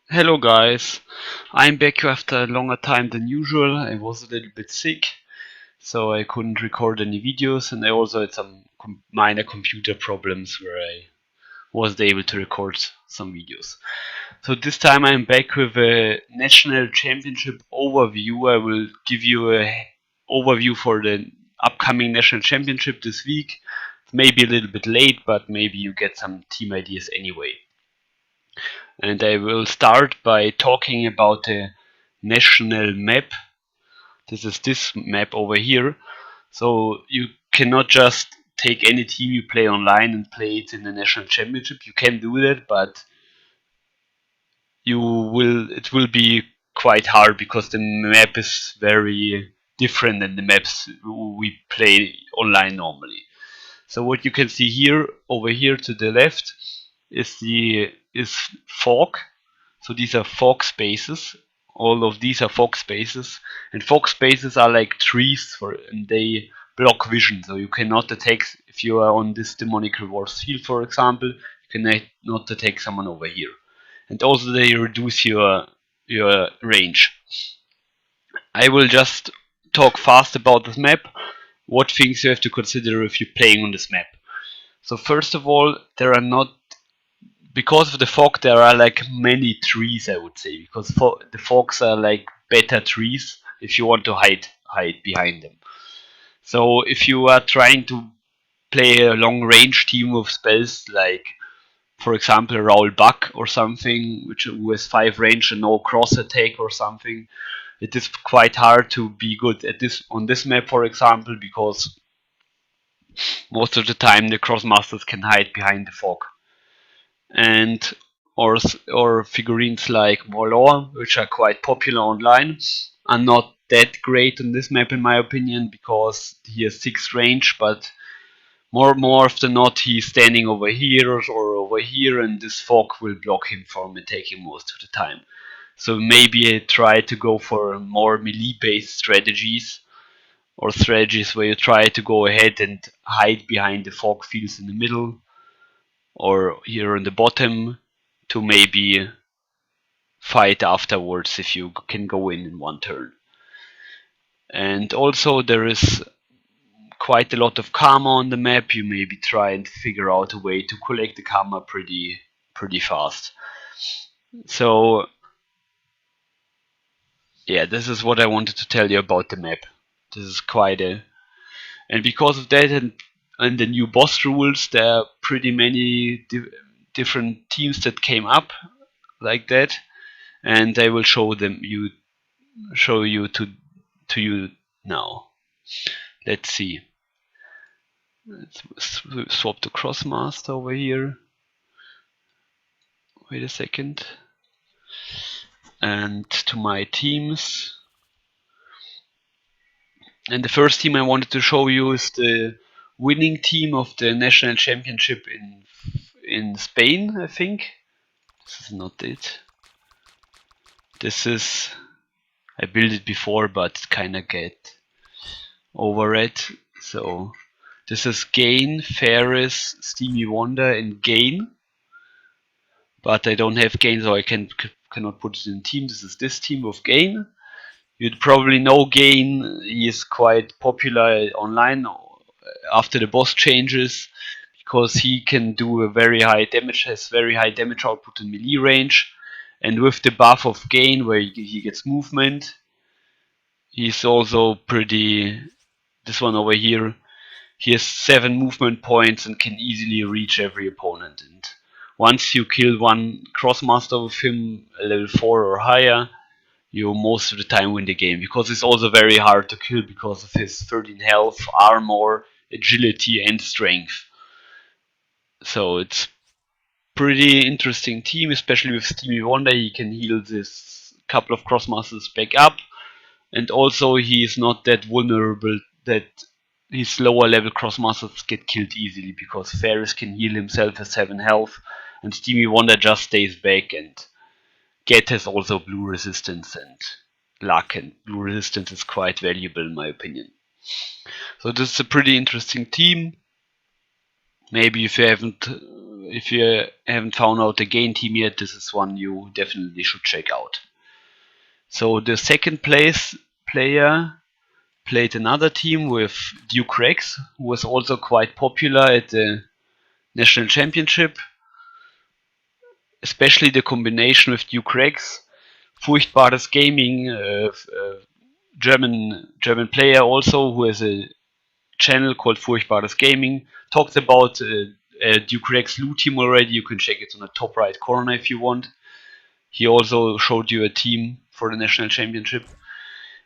Hello guys, I'm back after a longer time than usual. I was a little bit sick, so I couldn't record any videos, and I also had some minor computer problems where I wasn't able to record some videos. So this time I'm back with a national championship overview. I will give you a overview for the upcoming national championship this week. Maybe a little bit late, but maybe you get some team ideas anyway. And I will start by talking about the national map. This is this map over here. So you cannot just take any team you play online and play it in the national championship. You can do that, but it will be quite hard because the map is very different than the maps we play online normally. So what you can see here, over here to the left, is fog. So these are fog spaces. All of these are fog spaces, and fog spaces are like trees and they block vision. So you cannot attack if you are on this demonical wars field, for example. You cannot attack someone over here, and also they reduce your range. I will just talk fast about this map. What things you have to consider if you're playing on this map. So first of all, there are not because of the fog, there are like many trees, I would say, because the fogs are like better trees if you want to hide behind them. So if you are trying to play a long range team with spells like, for example, Raoul Buck or something, which who has 5 range and no cross attack or something, it is quite hard to be good at this on this map, for example, because most of the time the Krosmasters can hide behind the fog. And or figurines like Molor, which are quite popular online, are not that great on this map in my opinion because he has 6 range, but more often not he's standing over here or over here, and this fog will block him from attacking most of the time. So maybe I try to go for more melee based strategies or strategies where you try to go ahead and hide behind the fog fields in the middle or here on the bottom to maybe fight afterwards if you can go in one turn. And also there is quite a lot of karma on the map. You maybe try and figure out a way to collect the karma pretty fast. So yeah, this is what I wanted to tell you about the map. This is quite a and because of that and the new boss rules, there are pretty many different teams that came up like that, and I will show you to you now. Let's see. Let's swap to Krosmaster over here. Wait a second. And to my teams. And the first team I wanted to show you is the winning team of the national championship in Spain, I think. This is not it. This is I built it before, but kinda get over it. So this is Gain, Ferris, Steamy Wonder, and Gain. But I don't have Gain, so I cannot put it in team. This is this team of Gain. You'd probably know Gain. He is quite popular online after the boss changes because he can do a very high damage, has very high damage output in melee range, and with the buff of Gain, where he gets movement, he's also pretty. This one over here, he has 7 movement points and can easily reach every opponent. And once you kill one Krosmaster with him, level 4 or higher, you most of the time win the game. Because it's also very hard to kill because of his 13 health, armor, agility, and strength. So it's pretty interesting team, especially with Steamy Wonder. He can heal this couple of Crossmasters back up, and also he is not that vulnerable that his lower level Crossmasters get killed easily because Ferris can heal himself at 7 health, and Steamy Wonder just stays back, and Get has also blue resistance and luck, and blue resistance is quite valuable in my opinion. So this is a pretty interesting team. Maybe if you haven't if you haven't found out the game team yet, this is one you definitely should check out. So the second place player played another team with Duke Rex, who was also quite popular at the national championship. Especially the combination with Duke Rex, Furchtbares Gaming, German player also who has a channel called Furchtbares Gaming, talked about Duke Rex Lou team already. You can check it on the top right corner if you want. He also showed you a team for the national championship.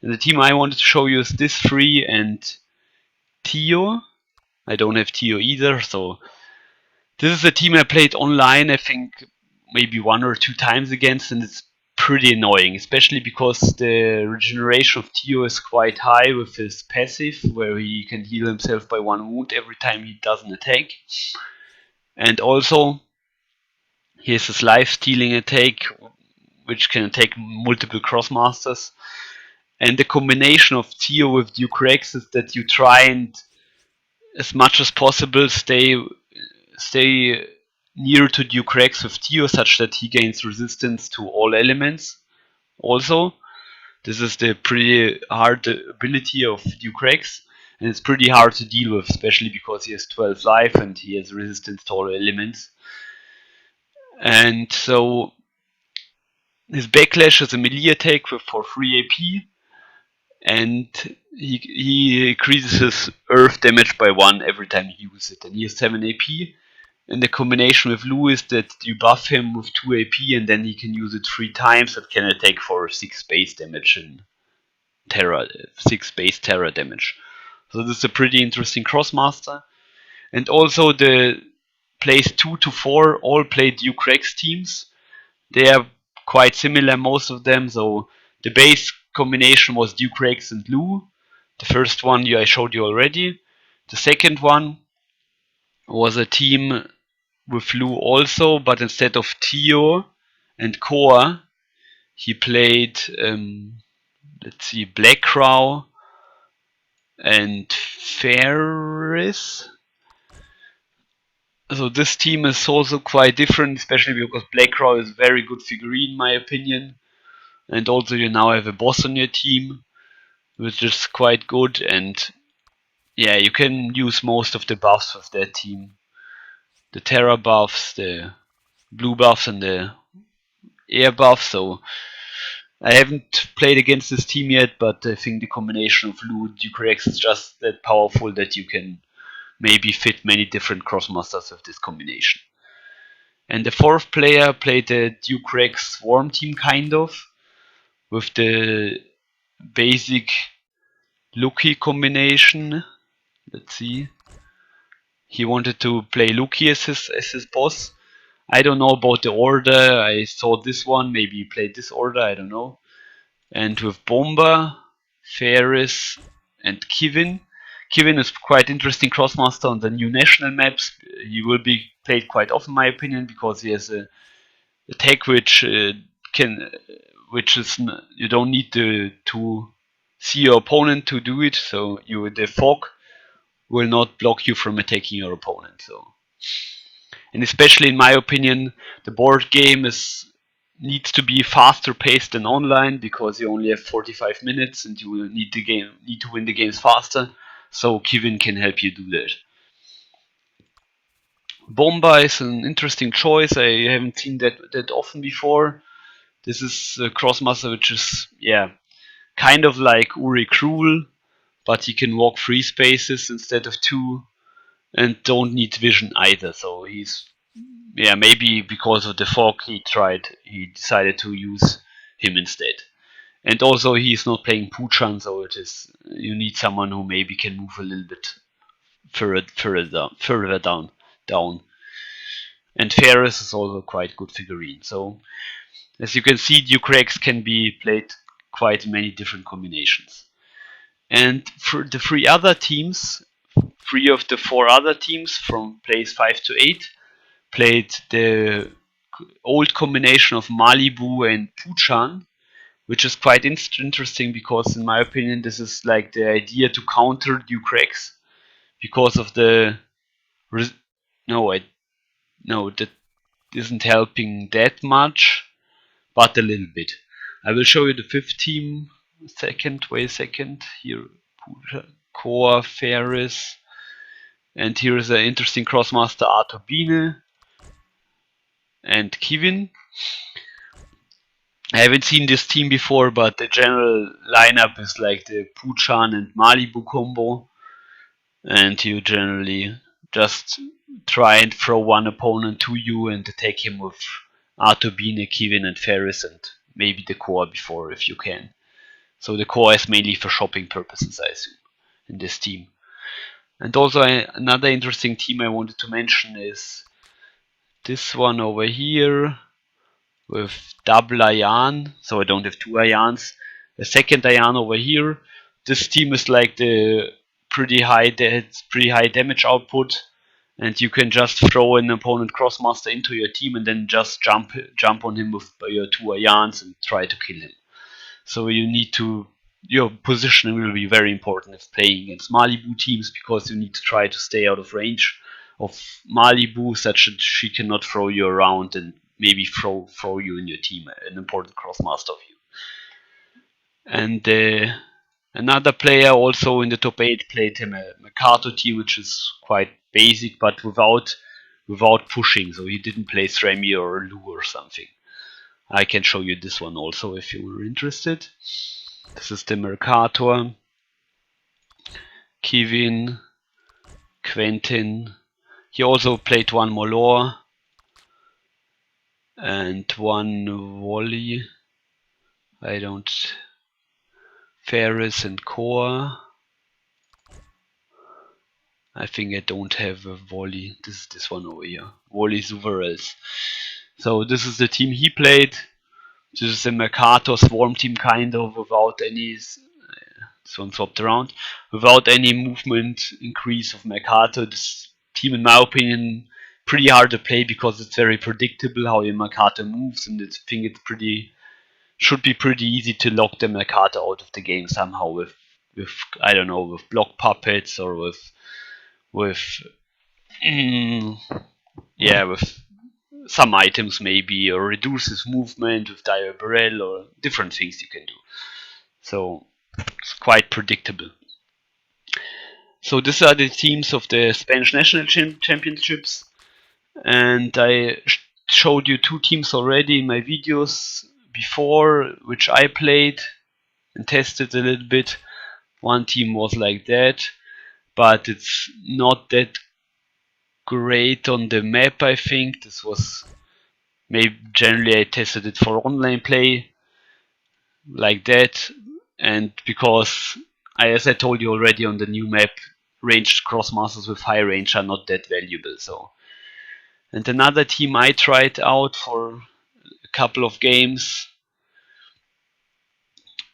And the team I wanted to show you is this three and Tio. I don't have Tio either, so this is a team I played online, I think maybe 1 or 2 times against, and it's pretty annoying, especially because the regeneration of Tio is quite high with his passive, where he can heal himself by 1 wound every time he does an attack. And also, he has his life stealing attack, which can attack multiple Krosmasters. And the combination of Tio with Duke Rex is that you try and, as much as possible, stay near to Duke Rex with Tio such that he gains resistance to all elements. Also, this is the pretty hard ability of Duke Rex, and it's pretty hard to deal with, especially because he has 12 life and he has resistance to all elements. And so his backlash is a melee attack for 3 AP, and he increases his earth damage by 1 every time he uses it, and he has 7 AP. And the combination with Lou is that you buff him with 2 AP and then he can use it 3 times. That can attack for 6 base damage and 6 base terror damage. So this is a pretty interesting Krosmaster. And also the plays 2 to 4 all play Duke Rex teams. They are quite similar, most of them. So the base combination was Duke Rex and Lou. The first one I showed you already. The second one was a team with Lou also, but instead of Tio and Koa, he played, let's see, Black Crow and Ferris. So this team is also quite different, especially because Black Crow is a very good figurine in my opinion. And also you now have a boss on your team, which is quite good. And yeah, you can use most of the buffs of that team. The Terra buffs, the blue buffs and the air buff, so I haven't played against this team yet, but I think the combination of Lou and Duke Rex is just that powerful that you can maybe fit many different Crossmasters with this combination. And the fourth player played the Duke Rex Swarm team kind of, with the basic Lucky combination. Let's see. He wanted to play Lucky as his boss. I don't know about the order. I saw this one. Maybe he played this order. I don't know. And with Bomba, Ferris, and Kivin. Kivin is quite interesting Crossmaster on the new national maps. He will be played quite often, in my opinion, because he has a attack which you don't need to see your opponent to do it. So the fog will not block you from attacking your opponent. So. And especially in my opinion, the board game needs to be faster paced than online because you only have 45 minutes and you need to win the games faster. So Kivin can help you do that. Bomba is an interesting choice. I haven't seen that often before. This is a Crossmaster which is kind of like Uri Cruel, but he can walk 3 spaces instead of 2 and don't need vision either. So he's maybe because of the fog he decided to use him instead. And also he's not playing Puchan, so you need someone who maybe can move a little bit further down. And Ferris is also quite good figurine. So as you can see, Duke Rex can be played quite many different combinations. And for the 3 other teams, 3 of the 4 other teams from place 5 to 8 played the old combination of Malibu and Puchan, which is quite interesting because in my opinion this is like the idea to counter Duke Rex because of the no, that isn't helping that much, but a little bit. I will show you the fifth team. Wait a second. Here, Core, Ferris, and here is an interesting Krosmaster Arturbine and Kevin. I haven't seen this team before, but the general lineup is like the Puchan and Malibu combo, and you generally just try and throw one opponent to you and attack him with Arturbine, Kevin, and Ferris, and maybe the core before if you can. So the core is mainly for shopping purposes, I assume, in this team. And also another interesting team I wanted to mention is this one over here with double Ayan, so I don't have two Ayans. The second Ayan over here. This team is like the pretty high damage output, and you can just throw an opponent Krosmaster into your team and then just jump on him with your two Ayans and try to kill him. So you need to, your positioning will be very important if playing against Malibu teams, because you need to try to stay out of range of Malibu such that she cannot throw you around and maybe throw you in your team, an important Krosmaster of you. And another player also in the top 8 played him a Mercato team, which is quite basic but without pushing, so he didn't play Thremi or Lu or something. I can show you this one also if you were interested. This is the Mercator, Kevin, Quentin. He also played one Molor and one Wally. Ferris and Core. I think I don't have a Wally. This is this one over here. Wally Suverels. So this is the team he played. This is a Mercator Swarm team kind of, without any, this one swapped around, without any movement increase of Mercator. This team, in my opinion, pretty hard to play because it's very predictable how your Mercator moves, and I think it's should be pretty easy to lock the Mercator out of the game somehow with I don't know, with block puppets or with some items maybe, or reduce his movement with Dire Barrel, or different things you can do. So it's quite predictable. So these are the teams of the Spanish National Championships, and I showed you two teams already in my videos before, which I played and tested a little bit. One team was like that, but it's not that great on the map, I think. This was maybe, generally I tested it for online play like that, and because as I told you already on the new map, ranged Krosmasters with high range are not that valuable. So, and another team I tried out for a couple of games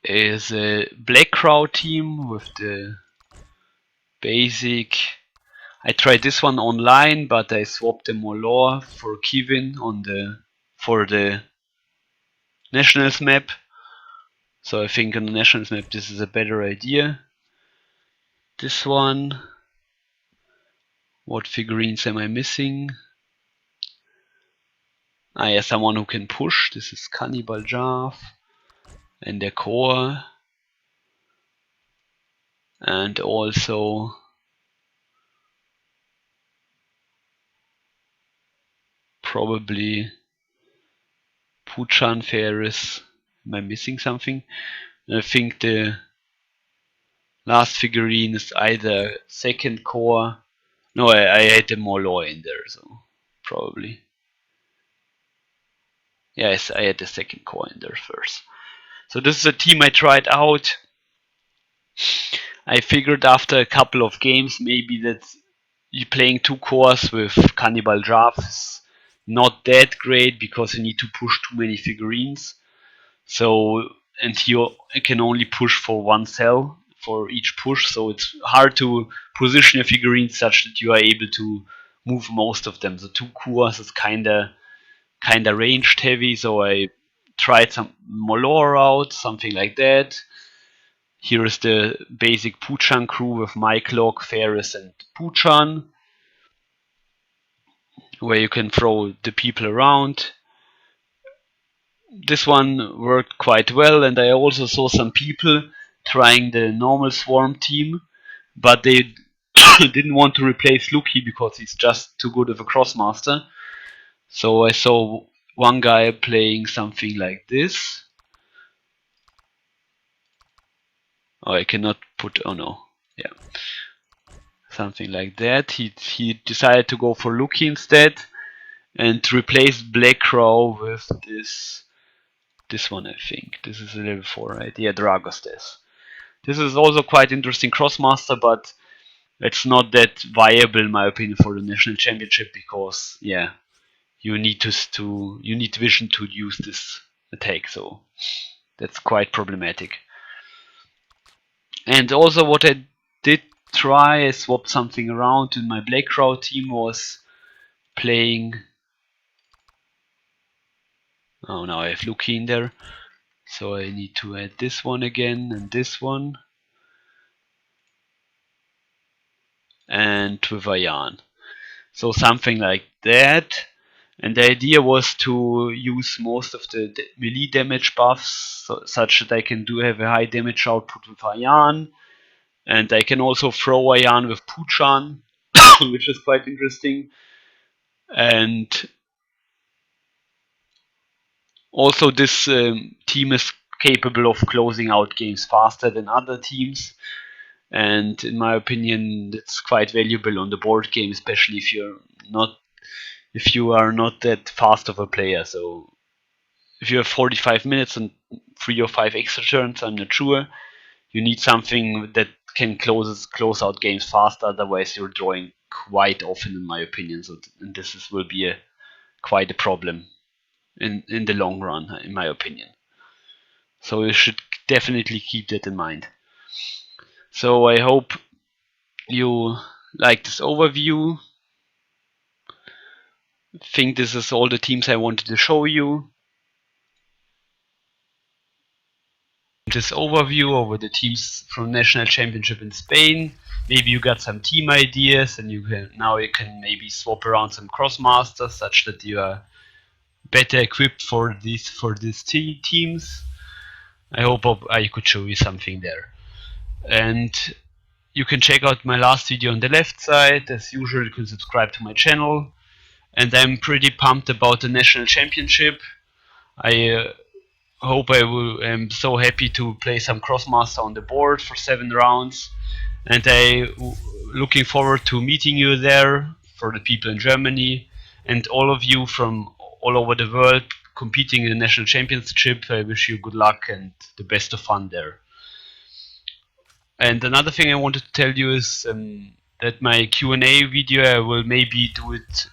is a Black Crowd team with the basic. I tried this one online, but I swapped the Molor for Kevin for the Nationals map. So I think on the Nationals map this is a better idea. This one. What figurines am I missing? Yeah, someone who can push. This is Cannibal Jarf and their core. And also probably Puchan Ferris. Am I missing something? I think the last figurine is either second core. No, I had the Molor in there, so probably. Yes, I had the second core in there first. So this is a team I tried out. I figured after a couple of games maybe that you playing two cores with Cannibal Jarf is not that great, because you need to push too many figurines. So, and you can only push for one cell for each push, so it's hard to position your figurines such that you are able to move most of them. The two cores is kinda ranged heavy, so I tried some Molor out, something like that. Here is the basic Puchan crew with Myclock, Ferris, and Puchan. where you can throw the people around. This one worked quite well, and I also saw some people trying the normal swarm team, but they didn't want to replace Luki because he's just too good of a Krosmaster. So I saw one guy playing something like this. Oh, I cannot put, oh no, yeah. Something like that. He decided to go for Luki instead and replace Black Crow with this one, I think. This is a level 4, right? Yeah, Dragostes. This is also quite interesting Crossmaster, but it's not that viable in my opinion for the national championship because yeah, you need you need vision to use this attack, so that's quite problematic. And also what I did try, I swapped something around in my Black Crow team, was playing, oh now I have Luki in there, so I need to add this one again and this one and with Ayan. So something like that. And the idea was to use most of the melee damage buffs such that I can have a high damage output with Ayan. And I can also throw Ayan with Puchan, which is quite interesting. And also this team is capable of closing out games faster than other teams. And in my opinion, it's quite valuable on the board game, especially if you are not that fast of a player. So if you have 45 minutes and 3 or 5 extra turns, I'm not sure, you need something that can close out games fast. Otherwise, you're drawing quite often, in my opinion. So and will be quite a problem in the long run, in my opinion. So you should definitely keep that in mind. So I hope you like this overview. I think this is all the teams I wanted to show you. This overview over the teams from national championship in Spain. Maybe you got some team ideas, and you can maybe swap around some Krosmasters such that you are better equipped for these teams. I hope I could show you something there. And you can check out my last video on the left side. As usual, you can subscribe to my channel. And I'm pretty pumped about the national championship. I am so happy to play some Crossmaster on the board for 7 rounds, and looking forward to meeting you there, for the people in Germany and all of you from all over the world competing in the national championship. I wish you good luck and the best of fun there. And another thing I wanted to tell you is that my Q&A video, I will maybe do it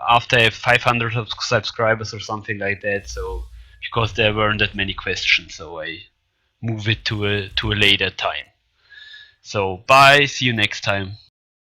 after I have 500 subscribers or something like that. So because there weren't that many questions, so I move it to a later time. So bye, see you next time.